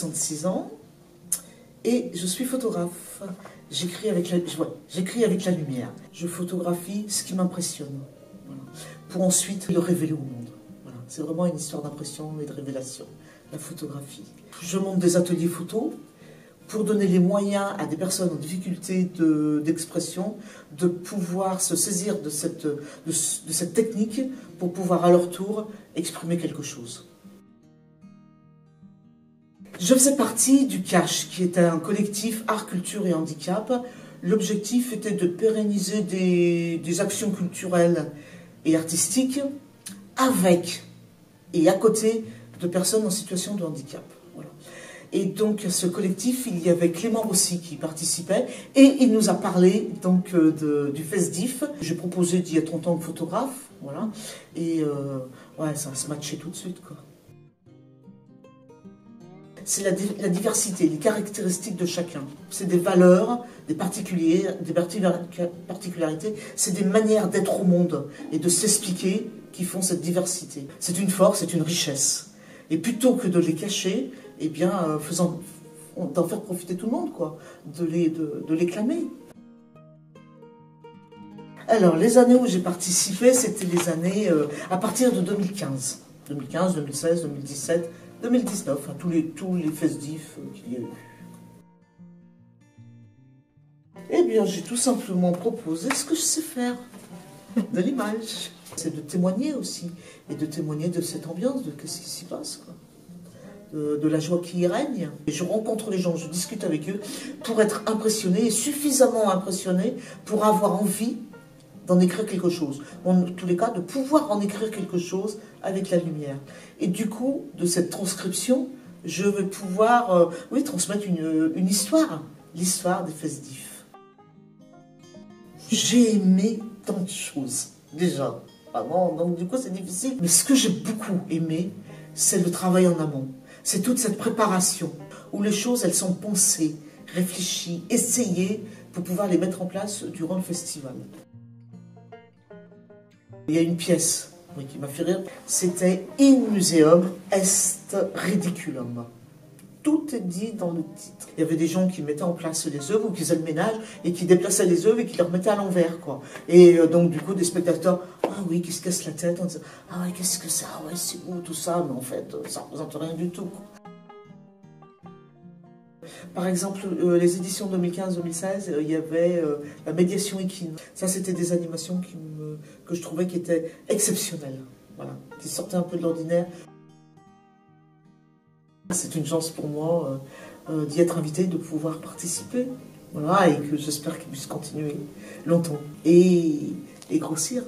66 ans et je suis photographe. J'écris avec la lumière. Je photographie ce qui m'impressionne, voilà, pour ensuite le révéler au monde. Voilà. C'est vraiment une histoire d'impression et de révélation, la photographie. Je monte des ateliers photo pour donner les moyens à des personnes en difficulté d'expression de pouvoir se saisir de cette technique pour pouvoir à leur tour exprimer quelque chose. Je faisais partie du CACH, qui était un collectif Art, Culture et Handicap. L'objectif était de pérenniser des actions culturelles et artistiques avec et à côté de personnes en situation de handicap. Voilà. Et donc, ce collectif, il y avait Clément Rossi qui participait et il nous a parlé donc du FESDIF. J'ai proposé d'y être en tant que photographe, voilà, et ouais, ça se matchait tout de suite, quoi. C'est la diversité, les caractéristiques de chacun. C'est des valeurs, des particularités, c'est des manières d'être au monde et de s'expliquer qui font cette diversité. C'est une force, c'est une richesse. Et plutôt que de les cacher, eh bien, d'en faire profiter tout le monde, quoi, de les clamer. Alors, les années où j'ai participé, c'était les années à partir de 2015. 2015, 2016, 2017, 2019, enfin, tous les FESDIF qu'il y a eu. Eh bien, j'ai tout simplement proposé ce que je sais faire, de l'image. C'est de témoigner aussi, et de témoigner de cette ambiance, de ce qui s'y passe, quoi. De la joie qui y règne. Et je rencontre les gens, je discute avec eux pour être impressionné, et suffisamment impressionné pour avoir envie d'en écrire quelque chose. En tous les cas, de pouvoir en écrire quelque chose avec la lumière. Et du coup, de cette transcription, je vais pouvoir oui, transmettre une histoire, l'histoire des FESDIF. J'ai aimé tant de choses, déjà. Vraiment, donc du coup, c'est difficile. Mais ce que j'ai beaucoup aimé, c'est le travail en amont. C'est toute cette préparation, où les choses, elles sont pensées, réfléchies, essayées, pour pouvoir les mettre en place durant le festival. Il y a une pièce qui m'a fait rire, c'était « In museum est ridiculum ». Tout est dit dans le titre. Il y avait des gens qui mettaient en place les œuvres ou qui faisaient le ménage et qui déplaçaient les œuvres et qui les remettaient à l'envers, quoi. Et donc, du coup, des spectateurs, ah oui, qui se cassent la tête, on disait, ah ouais, qu'est-ce que c'est, ah ouais, c'est beau tout ça, mais en fait, ça ne représente rien du tout, quoi. Par exemple, les éditions 2015-2016, il y avait la médiation équine. Ça, c'était des animations que je trouvais qui étaient exceptionnelles, voilà, qui sortaient un peu de l'ordinaire. C'est une chance pour moi d'y être invité, de pouvoir participer, voilà, et que j'espère qu'il puisse continuer longtemps et grossir.